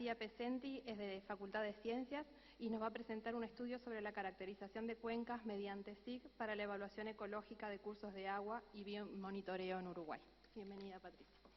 García Pesenti es de Facultad de Ciencias y nos va a presentar un estudio sobre la caracterización de cuencas mediante SIG para la evaluación ecológica de cursos de agua y biomonitoreo en Uruguay. Bienvenida, Patricia.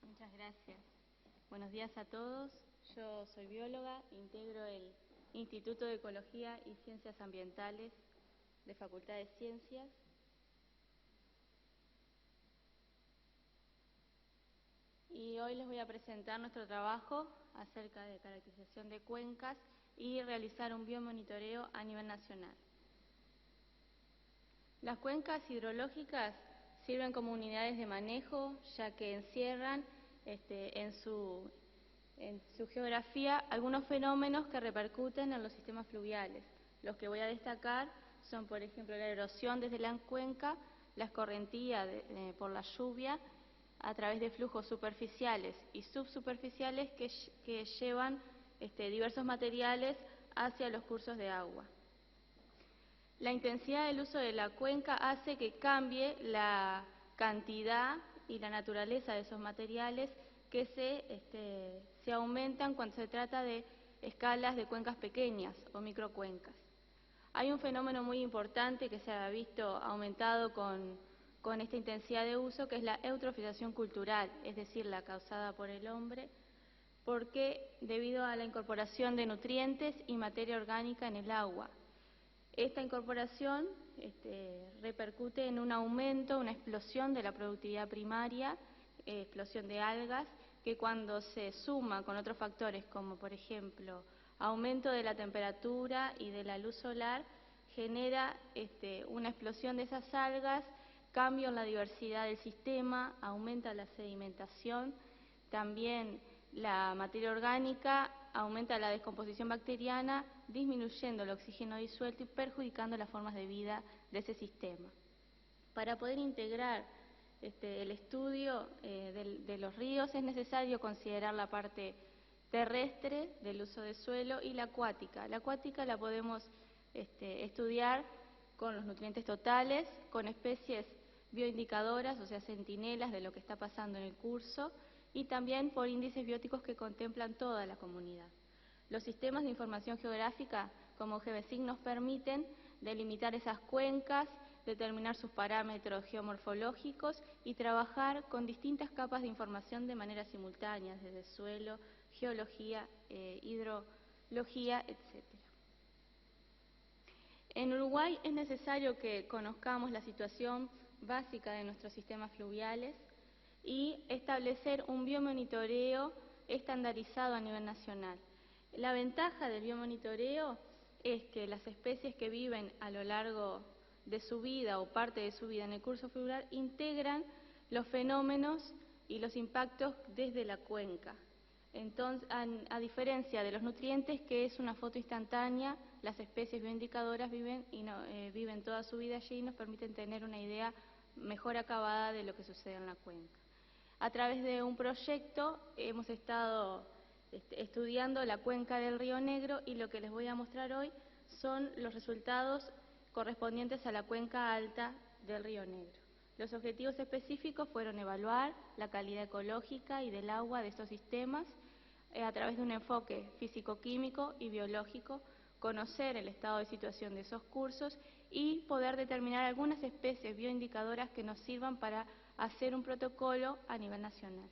Muchas gracias. Buenos días a todos. Yo soy bióloga, integro el Instituto de Ecología y Ciencias Ambientales de Facultad de Ciencias. Y hoy les voy a presentar nuestro trabajo acerca de caracterización de cuencas y realizar un biomonitoreo a nivel nacional. Las cuencas hidrológicas sirven como unidades de manejo, ya que encierran en su geografía algunos fenómenos que repercuten en los sistemas fluviales. Los que voy a destacar son, por ejemplo, la erosión desde la cuenca, la escorrentía por la lluvia, a través de flujos superficiales y subsuperficiales que llevan diversos materiales hacia los cursos de agua. La intensidad del uso de la cuenca hace que cambie la cantidad y la naturaleza de esos materiales que se aumentan cuando se trata de escalas de cuencas pequeñas o microcuencas. Hay un fenómeno muy importante que se ha visto aumentado con esta intensidad de uso, que es la eutrofización cultural, es decir, la causada por el hombre, porque debido a la incorporación de nutrientes y materia orgánica en el agua. Esta incorporación repercute en un aumento, una explosión de la productividad primaria, explosión de algas, que cuando se suma con otros factores como por ejemplo aumento de la temperatura y de la luz solar, genera una explosión de esas algas, cambio en la diversidad del sistema, aumenta la sedimentación, también la materia orgánica, aumenta la descomposición bacteriana, disminuyendo el oxígeno disuelto y perjudicando las formas de vida de ese sistema. Para poder integrar el estudio de los ríos es necesario considerar la parte terrestre del uso de suelo y la acuática. La acuática la podemos estudiar con los nutrientes totales, con especies bioindicadoras, o sea, centinelas de lo que está pasando en el curso, y también por índices bióticos que contemplan toda la comunidad. Los sistemas de información geográfica, como GeoSIG, nos permiten delimitar esas cuencas, determinar sus parámetros geomorfológicos y trabajar con distintas capas de información de manera simultánea, desde suelo, geología, hidrología, etc. En Uruguay es necesario que conozcamos la situación básica de nuestros sistemas fluviales y establecer un biomonitoreo estandarizado a nivel nacional. La ventaja del biomonitoreo es que las especies que viven a lo largo de su vida o parte de su vida en el curso fluvial integran los fenómenos y los impactos desde la cuenca. Entonces, a diferencia de los nutrientes, que es una foto instantánea, las especies bioindicadoras viven toda su vida allí y nos permiten tener una idea mejor acabada de lo que sucede en la cuenca. A través de un proyecto hemos estado estudiando la cuenca del Río Negro y lo que les voy a mostrar hoy son los resultados correspondientes a la cuenca alta del Río Negro. Los objetivos específicos fueron evaluar la calidad ecológica y del agua de estos sistemas a través de un enfoque físico-químico y biológico, conocer el estado de situación de esos cursos y poder determinar algunas especies bioindicadoras que nos sirvan para hacer un protocolo a nivel nacional.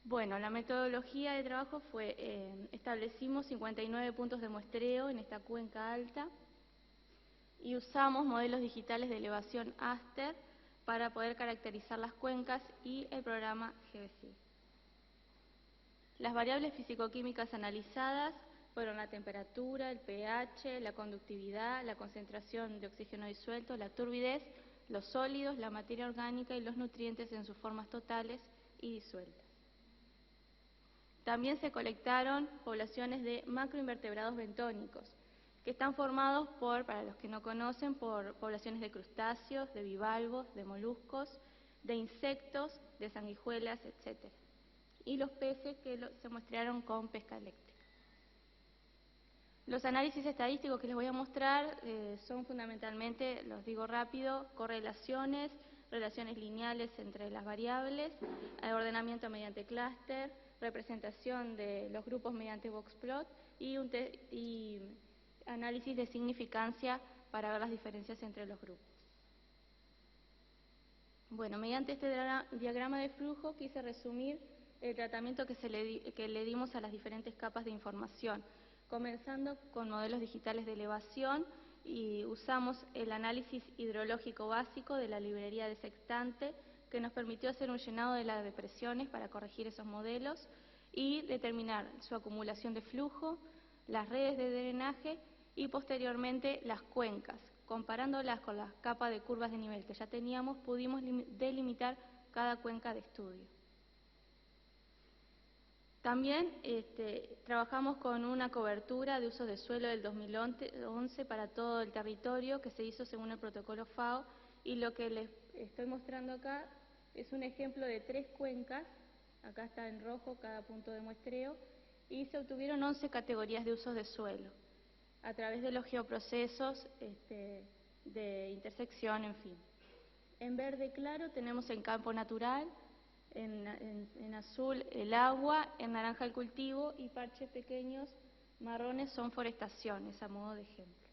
Bueno, la metodología de trabajo fue, establecimos 59 puntos de muestreo en esta cuenca alta y usamos modelos digitales de elevación Aster para poder caracterizar las cuencas y el programa GeoSIG. Las variables fisicoquímicas analizadas fueron la temperatura, el pH, la conductividad, la concentración de oxígeno disuelto, la turbidez, los sólidos, la materia orgánica y los nutrientes en sus formas totales y disueltas. También se colectaron poblaciones de macroinvertebrados bentónicos, que están formados por, para los que no conocen, por poblaciones de crustáceos, de bivalvos, de moluscos, de insectos, de sanguijuelas, etc. Y los peces que se muestrearon con pesca eléctrica. Los análisis estadísticos que les voy a mostrar son fundamentalmente, los digo rápido, correlaciones relaciones lineales entre las variables, ordenamiento mediante clúster, representación de los grupos mediante boxplot y análisis de significancia para ver las diferencias entre los grupos. Bueno, mediante este diagrama de flujo quise resumir el tratamiento que le dimos a las diferentes capas de información, comenzando con modelos digitales de elevación y usamos el análisis hidrológico básico de la librería de sextante que nos permitió hacer un llenado de las depresiones para corregir esos modelos y determinar su acumulación de flujo, las redes de drenaje y posteriormente las cuencas. Comparándolas con las capas de curvas de nivel que ya teníamos, pudimos delimitar cada cuenca de estudio. También trabajamos con una cobertura de usos de suelo del 2011 para todo el territorio que se hizo según el protocolo FAO, y lo que les estoy mostrando acá es un ejemplo de 3 cuencas, acá está en rojo cada punto de muestreo, y se obtuvieron 11 categorías de usos de suelo a través de los geoprocesos de intersección, en fin. En verde claro tenemos el campo natural, en azul el agua, en naranja el cultivo y parches pequeños marrones son forestaciones, a modo de ejemplo.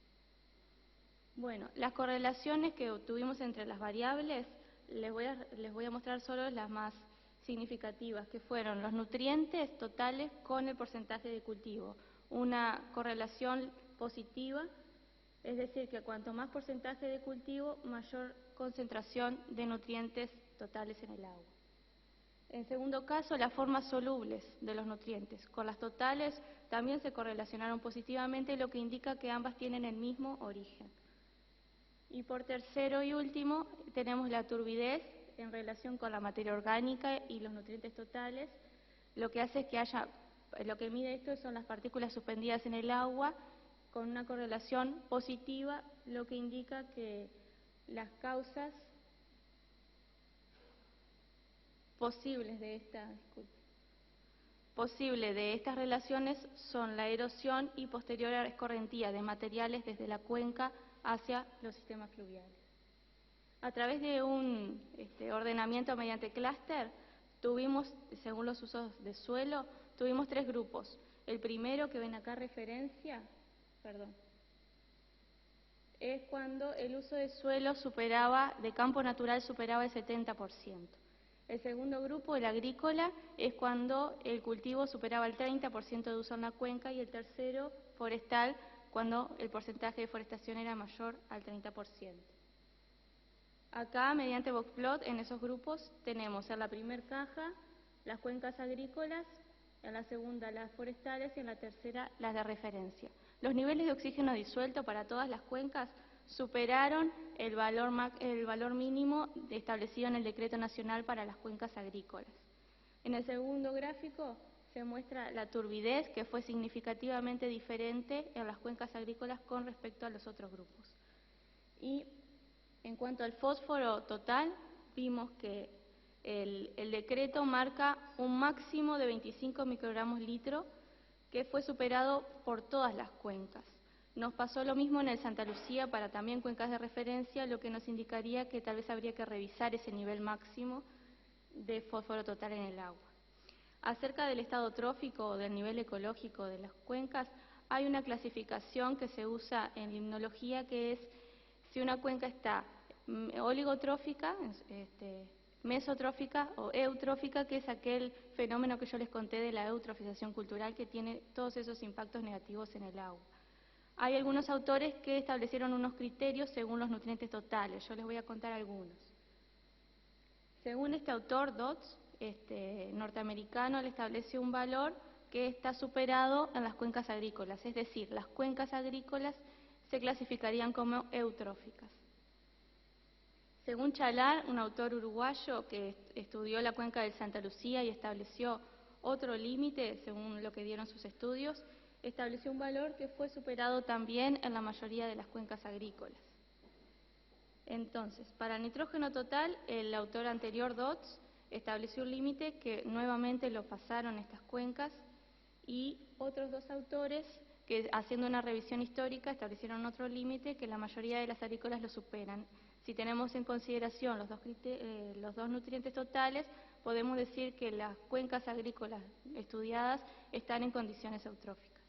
Bueno, las correlaciones que obtuvimos entre las variables, les voy a mostrar solo las más significativas, que fueron los nutrientes totales con el porcentaje de cultivo. Una correlación positiva, es decir, que cuanto más porcentaje de cultivo, mayor concentración de nutrientes totales en el agua. En segundo caso, las formas solubles de los nutrientes. Con las totales también se correlacionaron positivamente, lo que indica que ambas tienen el mismo origen. Y por tercero y último, tenemos la turbidez en relación con la materia orgánica y los nutrientes totales. Lo que hace es que lo que mide esto son las partículas suspendidas en el agua con una correlación positiva, lo que indica que las causas posibles de estas relaciones son la erosión y posterior escorrentía de materiales desde la cuenca hacia los sistemas fluviales. A través de un ordenamiento mediante clúster, tuvimos, según los usos de suelo, tuvimos 3 grupos. El primero, que ven acá referencia, es cuando el uso de suelo de campo natural superaba el 70%. El segundo grupo, el agrícola, es cuando el cultivo superaba el 30% de uso en la cuenca, y el tercero, forestal, cuando el porcentaje de forestación era mayor al 30%. Acá, mediante boxplot, en esos grupos tenemos en la primera caja las cuencas agrícolas, en la segunda las forestales y en la tercera las de referencia. Los niveles de oxígeno disuelto para todas las cuencas superaron el valor mínimo establecido en el Decreto Nacional para las cuencas agrícolas. En el segundo gráfico se muestra la turbidez, que fue significativamente diferente en las cuencas agrícolas con respecto a los otros grupos. Y en cuanto al fósforo total, vimos que el decreto marca un máximo de 25 microgramos litro, que fue superado por todas las cuencas. Nos pasó lo mismo en el Santa Lucía para también cuencas de referencia, lo que nos indicaría que tal vez habría que revisar ese nivel máximo de fósforo total en el agua. Acerca del estado trófico o del nivel ecológico de las cuencas, hay una clasificación que se usa en limnología, que es si una cuenca está oligotrófica, mesotrófica o eutrófica, que es aquel fenómeno que yo les conté de la eutrofización cultural, que tiene todos esos impactos negativos en el agua. Hay algunos autores que establecieron unos criterios según los nutrientes totales. Yo les voy a contar algunos. Según este autor, Dodds, norteamericano, le estableció un valor que está superado en las cuencas agrícolas, es decir, las cuencas agrícolas se clasificarían como eutróficas. Según Chalar, un autor uruguayo que estudió la cuenca del Santa Lucía y estableció otro límite, según lo que dieron sus estudios, estableció un valor que fue superado también en la mayoría de las cuencas agrícolas. Entonces, para el nitrógeno total, el autor anterior, Dodds, estableció un límite que nuevamente lo pasaron estas cuencas, y otros 2 autores que, haciendo una revisión histórica, establecieron otro límite que la mayoría de las agrícolas lo superan. Si tenemos en consideración los dos nutrientes totales, podemos decir que las cuencas agrícolas estudiadas están en condiciones eutróficas.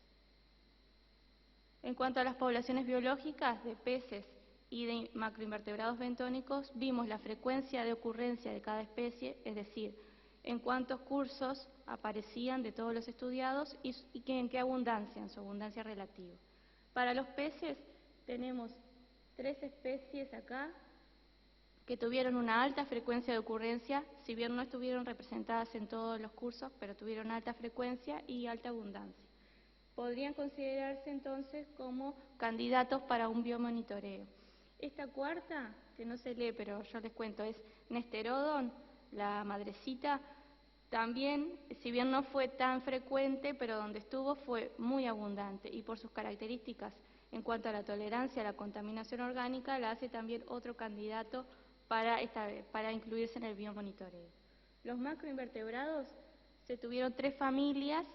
En cuanto a las poblaciones biológicas de peces y de macroinvertebrados bentónicos, vimos la frecuencia de ocurrencia de cada especie, es decir, en cuántos cursos aparecían de todos los estudiados y en qué abundancia, en su abundancia relativa. Para los peces tenemos 3 especies acá que tuvieron una alta frecuencia de ocurrencia, si bien no estuvieron representadas en todos los cursos, pero tuvieron alta frecuencia y alta abundancia. Podrían considerarse entonces como candidatos para un biomonitoreo. Esta cuarta, que no se lee, pero yo les cuento, es Nesterodon, la madrecita. También, si bien no fue tan frecuente, pero donde estuvo fue muy abundante y por sus características en cuanto a la tolerancia a la contaminación orgánica, la hace también otro candidato para incluirse en el biomonitoreo. Los macroinvertebrados se tuvieron 3 familias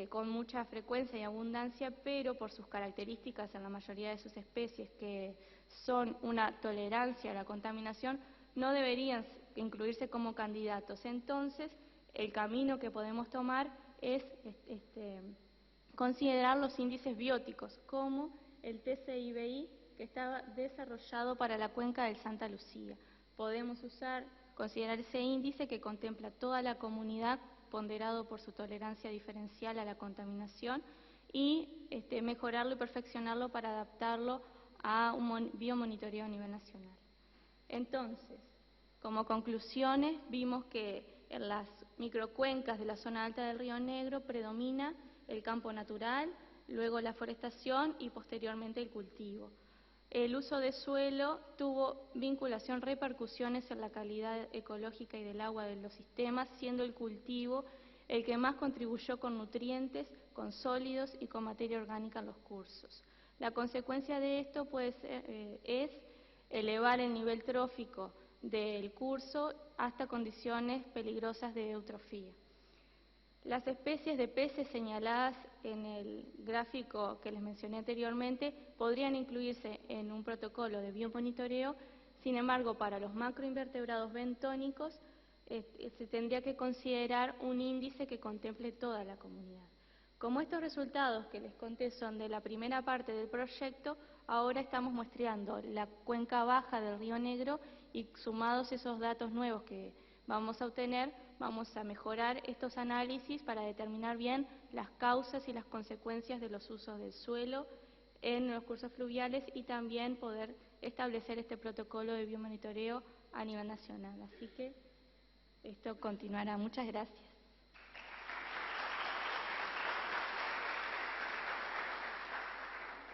con mucha frecuencia y abundancia, pero por sus características en la mayoría de sus especies, que son una tolerancia a la contaminación, no deberían incluirse como candidatos. Entonces, el camino que podemos tomar es considerar los índices bióticos, como el TCIBI, que estaba desarrollado para la cuenca del Santa Lucía. Podemos considerar ese índice que contempla toda la comunidad, ponderado por su tolerancia diferencial a la contaminación, y mejorarlo y perfeccionarlo para adaptarlo a un biomonitoreo a nivel nacional. Entonces, como conclusiones, vimos que en las microcuencas de la zona alta del Río Negro predomina el campo natural, luego la forestación y posteriormente el cultivo. El uso de suelo tuvo vinculación, repercusiones en la calidad ecológica y del agua de los sistemas, siendo el cultivo el que más contribuyó con nutrientes, con sólidos y con materia orgánica en los cursos. La consecuencia de esto es elevar el nivel trófico del curso hasta condiciones peligrosas de eutrofía. Las especies de peces señaladas en el gráfico que les mencioné anteriormente podrían incluirse en un protocolo de biomonitoreo. Sin embargo, para los macroinvertebrados bentónicos se tendría que considerar un índice que contemple toda la comunidad. Como estos resultados que les conté son de la primera parte del proyecto, ahora estamos muestreando la cuenca baja del Río Negro y sumados esos datos nuevos que vamos a obtener, vamos a mejorar estos análisis para determinar bien las causas y las consecuencias de los usos del suelo en los cursos fluviales y también poder establecer este protocolo de biomonitoreo a nivel nacional. Así que esto continuará. Muchas gracias.